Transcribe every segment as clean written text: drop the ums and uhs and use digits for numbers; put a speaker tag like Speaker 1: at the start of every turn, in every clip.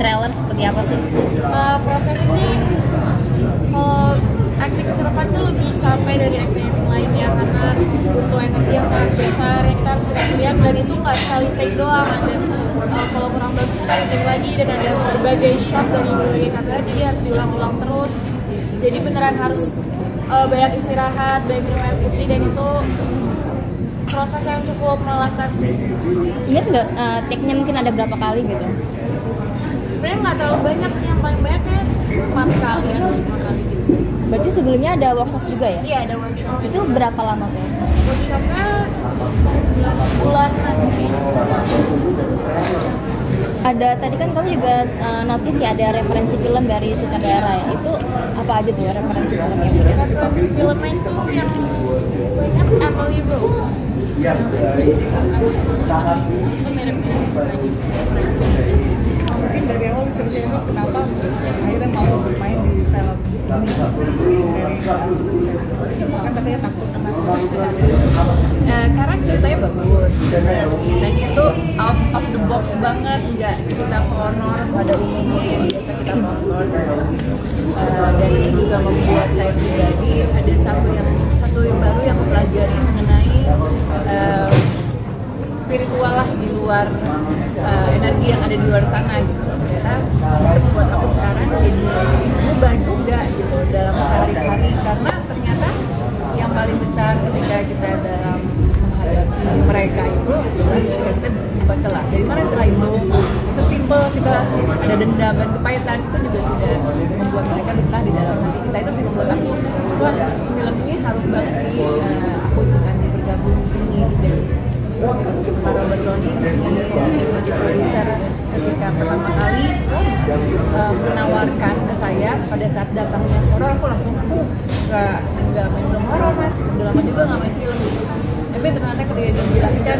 Speaker 1: trailer seperti apa sih?
Speaker 2: Prosesnya sih acting kesurupan tuh lebih capek dari acting lainnya karena butuh energi yang sangat besar yang kita harus teriak dan itu nggak sekali take doang, ada kalau kurang bagus kita take lagi dan ada berbagai shot dari berbagai kamera, jadi harus diulang-ulang terus, jadi beneran harus banyak istirahat, banyak minum air putih, dan itu proses yang cukup melelahkan sih.
Speaker 1: Ingat nggak take-nya mungkin ada berapa kali gitu?
Speaker 2: Sebenarnya nggak terlalu banyak sih, yang paling banyak kayak 4 kali atau 5 kali gitu.
Speaker 1: Berarti sebelumnya ada workshop juga ya?
Speaker 2: Iya, ada workshop.
Speaker 1: Itu berapa lama tuh?
Speaker 2: Workshopnya bulanan kayaknya.
Speaker 1: Ada, tadi kan kamu juga notice ya ada referensi film dari sutradara ya. Itu apa aja tuh referensi filmnya?
Speaker 2: Referensi filmnya itu yang gue ingat Emily Rose. Yang Emily Rose apa sih? Itu mirip-mirip sebenarnya referensi.
Speaker 3: Mungkin dari awal bisa dilihat kenapa akhirnya mau bermain di film ini dari kan katanya takut kena
Speaker 4: karena ceritanya bagus, ceritanya itu out of the box banget, nggak cerita horor pada umumnya yang biasa kita tonton, dan itu juga membuat saya pribadi ada satu yang baru yang aku pelajari mengenai spiritual lah di luar energi yang ada di luar sana gitu. Ternyata itu buat aku sekarang jadi berubah juga gitu dalam sehari-hari, karena ternyata yang paling besar ketika kita dalam menghadapi mereka itu adalah ketika kita buka celah. Dari mana celah itu? Sesimpel kita ada dendam dan kepahitan itu juga sudah membuat mereka betah di dalam hati kita. Itu sih membuat aku, wah film ini harus banget sih aku ikutan bergabung di sini dan para Batroni di sini sebagai produser ketika pertama kali menawarkan ke saya pada saat datangnya horor, aku langsung nggak main film horor mas, udah lama juga nggak main film gitu. Tapi ternyata ketika dia menjelaskan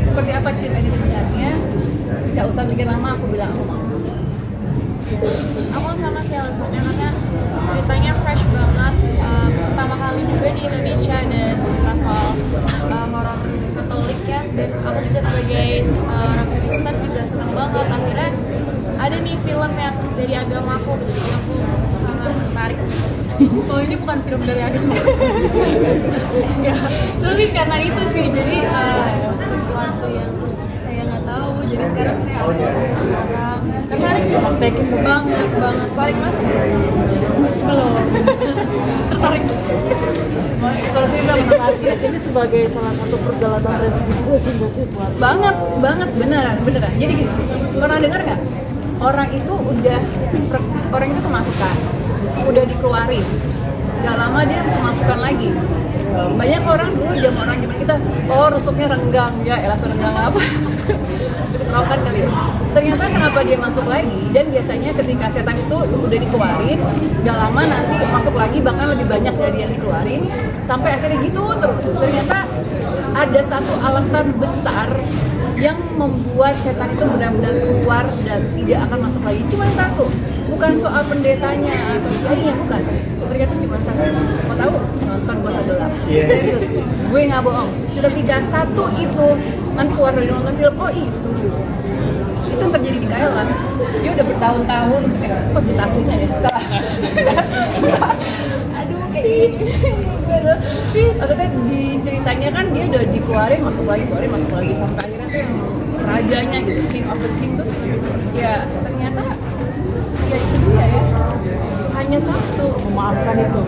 Speaker 4: seperti apa ceritanya sebenarnya, nggak usah mikir lama, aku bilang aku mau.
Speaker 2: Aku sama sih alasannya karena ceritanya fresh banget, pertama kali juga di Indonesia dan cerita soal horor Katolik ya, dan aku juga sebagai orang Kristen juga senang banget akhirnya ada nih film yang dari agama aku gitu, jadi aku sangat tertarik.
Speaker 4: Oh ini bukan film dari agama. Enggak, tapi karena itu sih, jadi sesuatu yang saya nggak tahu, jadi sekarang saya tertarik banget.
Speaker 2: Paling masuk
Speaker 4: Belum. Tertarik.
Speaker 5: Kalau tidak mengasih ini sebagai salah satu perjalanan religi juga sih nggak sih buat
Speaker 4: banget beneran. Jadi gini, pernah dengar nggak? Orang itu kemasukan, udah dikeluarin, nggak lama dia kemasukan lagi. Banyak orang dulu zaman kita, rusuknya renggang ya, elah serenggang apa? Kerokan kali ya. Ternyata kenapa dia masuk lagi, dan biasanya ketika setan itu udah dikeluarin, gak lama nanti masuk lagi, bahkan lebih banyak dari yang dikeluarin, sampai akhirnya gitu terus. Ternyata ada satu alasan besar yang membuat setan itu benar-benar keluar dan tidak akan masuk lagi. Cuma satu, bukan soal pendetanya atau kiainya, bukan. Ternyata cuma satu. Mau tahu? Nonton gua sadola. Serius, gue nggak bohong. Ketika satu itu nanti keluar dari nonton film, oh itu yang terjadi di Kaila. Dia udah bertahun-tahun, kok cerita aslinya ya? Salah. Aduh, kayak gini. Maksudnya di ceritanya kan dia udah dikeluarin, masuk lagi, sampai akhirnya tuh yang rajanya gitu, king of the king, terus ya ternyata ya itu dia ya, hanya satu.
Speaker 5: memaafkan itu?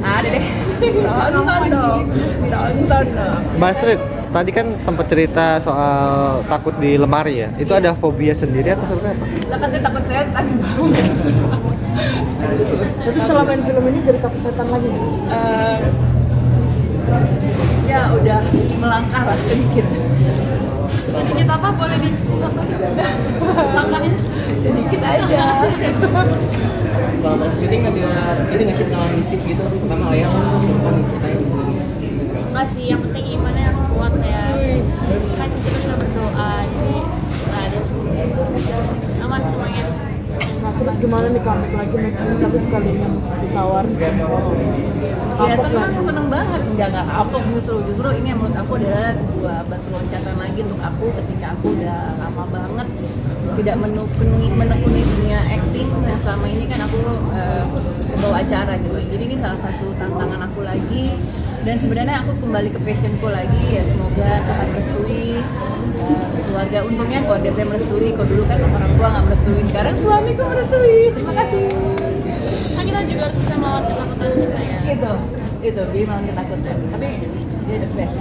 Speaker 4: Ada deh, tonton dong.
Speaker 6: Mbak Astrid, tadi kan sempat cerita soal takut di lemari ya. Itu ada fobia sendiri atau seperti apa?
Speaker 4: Lah kan saya takut setan.
Speaker 5: Tapi selama main film ini jadi takut setan lagi?
Speaker 4: Ya udah melangkah lah sedikit.
Speaker 2: sedikit apa boleh dicontohin langkahnya?
Speaker 4: Sedikit aja.
Speaker 7: Selama proses syuting ada ini nggak sih pengalaman mistis gitu, pertama ayam terus lupa diceritain gitu.
Speaker 2: Enggak sih, yang penting imannya harus kuat ya. Kan kita juga berdoa, jadi nggak ada sih. Aman semuanya.
Speaker 5: Nah, terus gimana nih comeback lagi main film tapi sekalinya ditawar?
Speaker 4: Ya seneng banget, nggak kapok justru ini yang menurut aku adalah sebuah batu loncatan lagi untuk aku ketika aku udah lama banget tidak menekuni dunia selama ini kan aku membawa acara gitu. Jadi ini salah satu tantangan aku lagi. Dan sebenarnya aku kembali ke passionku lagi ya, semoga Tuhan merestui. Keluarga, untungnya keluarga saya merestui. Kalau dulu kan orang tua nggak merestui, sekarang suamiku merestui. Terima kasih.
Speaker 2: Kan kita juga harus bisa melawan ketakutan kita ya.
Speaker 4: Itu jadi melawan ketakutan. Tapi dia the best.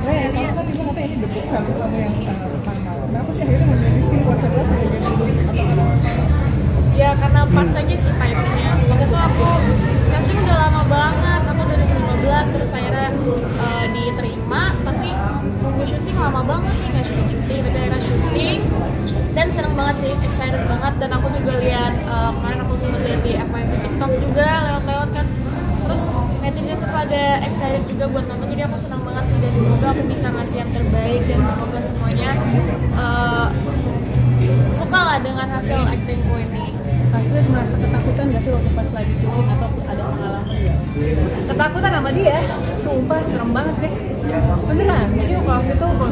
Speaker 3: Kamu kan bilang katanya ini debut film kamu yang pertama. Kenapa sih akhirnya memilih sih puasa kelas sebagai debut?
Speaker 2: Ya karena pas aja sih timingnya. Waktu itu aku casting udah lama banget, aku 2015 terus akhirnya diterima, tapi nunggu syuting lama banget nih, nggak syuting, tapi akhirnya syuting dan seneng banget sih, excited banget. Dan aku juga lihat kemarin aku sempat lihat di FYP TikTok juga lewat-lewat kan, terus netizen tuh pada excited juga buat nonton, jadi aku senang banget sih dan semoga aku bisa ngasih yang terbaik dan semoga semuanya suka lah dengan hasil actingku ini.
Speaker 5: Pasti merasa ketakutan nggak sih waktu pas lagi syuting atau ada pengalaman ya?
Speaker 4: Ketakutan sama dia, sumpah serem banget deh. Beneran. Jadi waktu itu kalau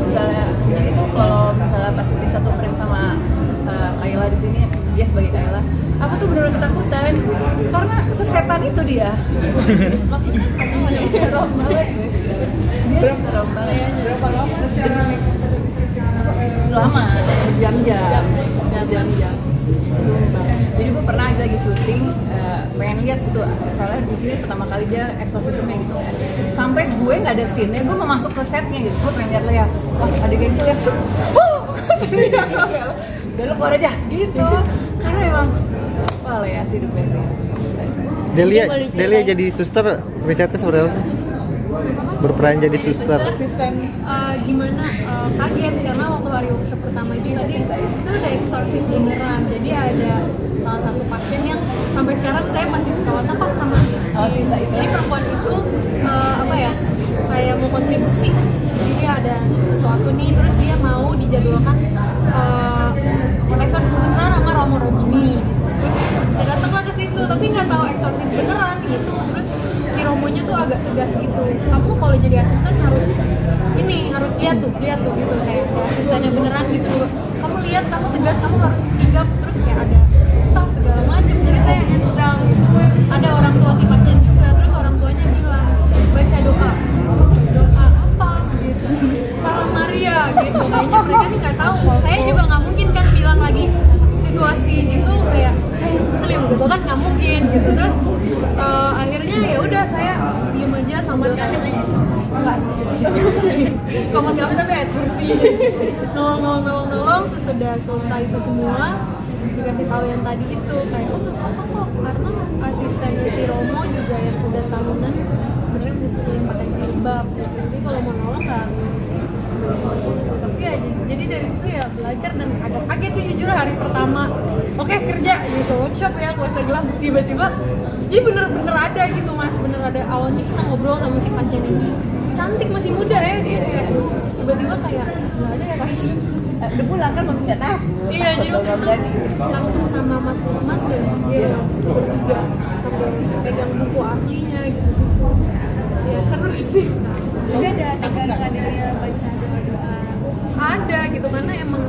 Speaker 4: misalnya pas syuting satu frame sama Kayla di sini, dia sebagai Kayla, aku tuh beneran ketakutan karena sesetan itu dia.
Speaker 2: Maksudnya
Speaker 4: Serem banget sih. Dia serem banget.
Speaker 3: Berapa lama sih?
Speaker 4: Lama, jam-jam. Sumpah. Jadi gue pernah lagi syuting, pengen lihat gitu, soalnya di sini pertama kali dia exorcismnya gitu. Sampai gue nggak ada scene-nya, gue mau masuk ke setnya gitu, gue pengen lihat Lea, pas adegan itu ya, udah lu keluar aja gitu, karena emang, wah Lea sih the best sih.
Speaker 6: Delia jadi suster, risetnya seperti apa sih? Berperan jadi suster.
Speaker 3: Asisten.
Speaker 2: Gimana kaget karena waktu hari workshop pertama itu tadi itu ada eksorsis beneran, jadi ada salah satu pasien yang sampai sekarang saya masih suka WhatsApp sama dia. Jadi perempuan itu kayak mau kontribusi, jadi dia ada sesuatu nih, terus dia mau dijadwalkan eksorsis beneran sama Romo Romini. Terus saya datanglah ke situ tapi nggak tahu eksorsis beneran gitu. Terus si Romonya tuh agak tegas gitu, kamu kalau jadi asisten harus lihat tuh gitu, kayak asistennya beneran gitu, kamu lihat, kamu tegas, kamu harus sigap, terus kayak ada entah segala macem. Jadi saya hands down gitu. Ada orang tua si pasien juga, terus orang tuanya bilang baca doa apa gitu, Salam Maria gitu. Kayaknya mereka nih nggak tahu, saya juga nggak mungkin kan bilang lagi situasi gitu kayak saya muslim gitu kan, nggak mungkin gitu. Terus akhirnya ya udah saya diem aja sama enggak sih komat kami tapi ayat kursi nolong sesudah selesai itu semua dikasih tahu yang tadi itu kayak oh nggak apa-apa kok, karena asistennya si Romo juga yang udah tahunan sebenarnya muslim pakai jilbab gitu. Jadi kalau mau nolong nggak tapi ya jadi dari situ ya belajar dan agak kaget sih jujur hari pertama oke kerja gitu workshop ya puasa gelap, tiba-tiba jadi bener-bener ada gitu mas, bener ada. Awalnya kita ngobrol sama si pasien ini cantik, masih muda ya dia, kayak tiba-tiba kayak nggak ada ya guys,
Speaker 4: Udah pulang kan mami nggak tahu.
Speaker 2: iya jadi waktu itu langsung sama Mas Firman dan dia bertiga sambil pegang buku aslinya gitu ya, seru sih. Tapi ada tegangan dia baca doa-doa ada gitu, karena emang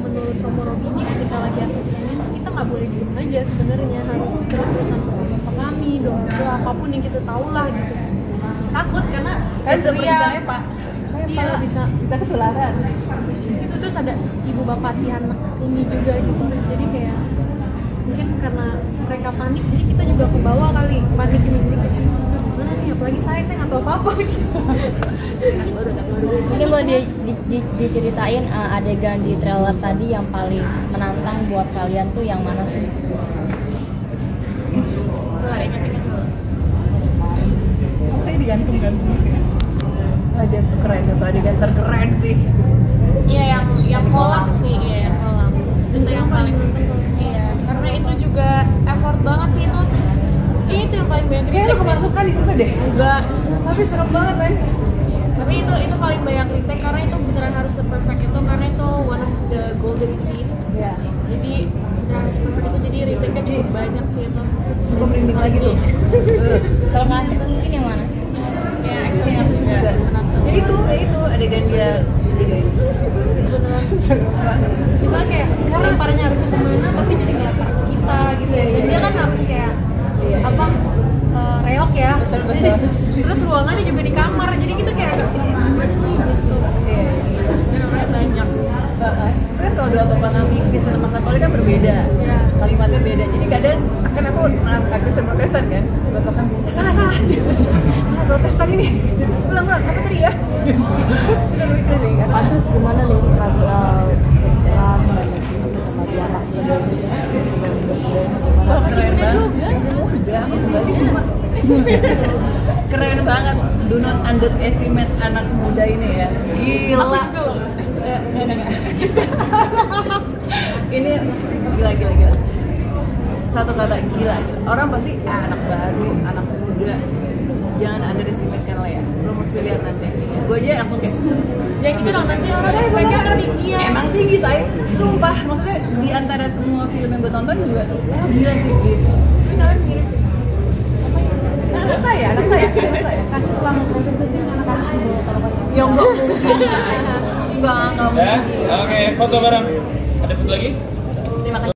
Speaker 2: menurut Romo Robini ketika lagi asistennya itu kita nggak boleh diem aja sebenarnya, harus terus-terusan berdoa kami, doa apapun yang kita tahu lah gitu. Takut karena
Speaker 4: Kan sebenarnya Pak,
Speaker 2: iya bisa
Speaker 4: ketularan.
Speaker 2: itu. Terus ada ibu bapak si anak ini juga gitu, jadi kayak mungkin karena mereka panik jadi kita juga kebawa kali panik ini, jadi kayak gimana nih, apalagi saya nggak tahu apa-apa gitu.
Speaker 1: Mungkin boleh diceritain adegan di trailer tadi yang paling menantang buat kalian tuh yang mana sih?
Speaker 3: Saya digantung-gantung.
Speaker 4: Adegan tuh keren, itu adegan terkeren sih.
Speaker 2: Iya yang kolam sih, iya yang kolam itu yang paling iya, karena itu juga effort banget sih itu. Kayaknya itu yang paling banyak
Speaker 4: Kayak lu kemasukan di situ deh.
Speaker 2: enggak,
Speaker 4: Tapi serem banget kan.
Speaker 2: tapi itu paling banyak retake karena itu beneran harus perfect itu, karena itu one of the golden scene.
Speaker 4: Iya.
Speaker 2: Jadi beneran harus perfect itu, jadi retake-nya cukup banyak sih itu.
Speaker 4: Gue merinding lagi tuh.
Speaker 1: Kalau nggak asik mungkin yang mana?
Speaker 2: Ya eksklusif juga.
Speaker 4: Jadi itu adegan dia beneran.
Speaker 2: Misalnya kayak lemparannya harusnya kemana, tapi jadi kelempar ke kita
Speaker 4: beda, kalimatnya beda. Jadi kadang kan aku Kristen Protestan kan, bahkan salah Protestan ini, ulang apa tadi ya? Itu lucu sih.
Speaker 5: Masuk gimana nih sama dia anak muda
Speaker 4: masih muda juga. Keren banget. Do not underestimate anak muda ini ya. Gila. Ini gila. Satu kata gila. Orang pasti anak baru, anak muda. Jangan underestimate kan lah ya. Lo mesti lihat nanti. Gue aja langsung kayak
Speaker 2: Ya gitu dong, nanti orang expect-nya tinggi ya.
Speaker 4: emang tinggi say. Sumpah. Maksudnya di antara semua film yang gue tonton juga gila sih gitu.
Speaker 2: Ini kalian mirip.
Speaker 4: Anak saya.
Speaker 5: kasih selama proses syuting anak-anak
Speaker 4: Yang enggak mungkin. Enggak mungkin.
Speaker 8: Oke, foto bareng. Ada foto lagi?
Speaker 4: Terima kasih.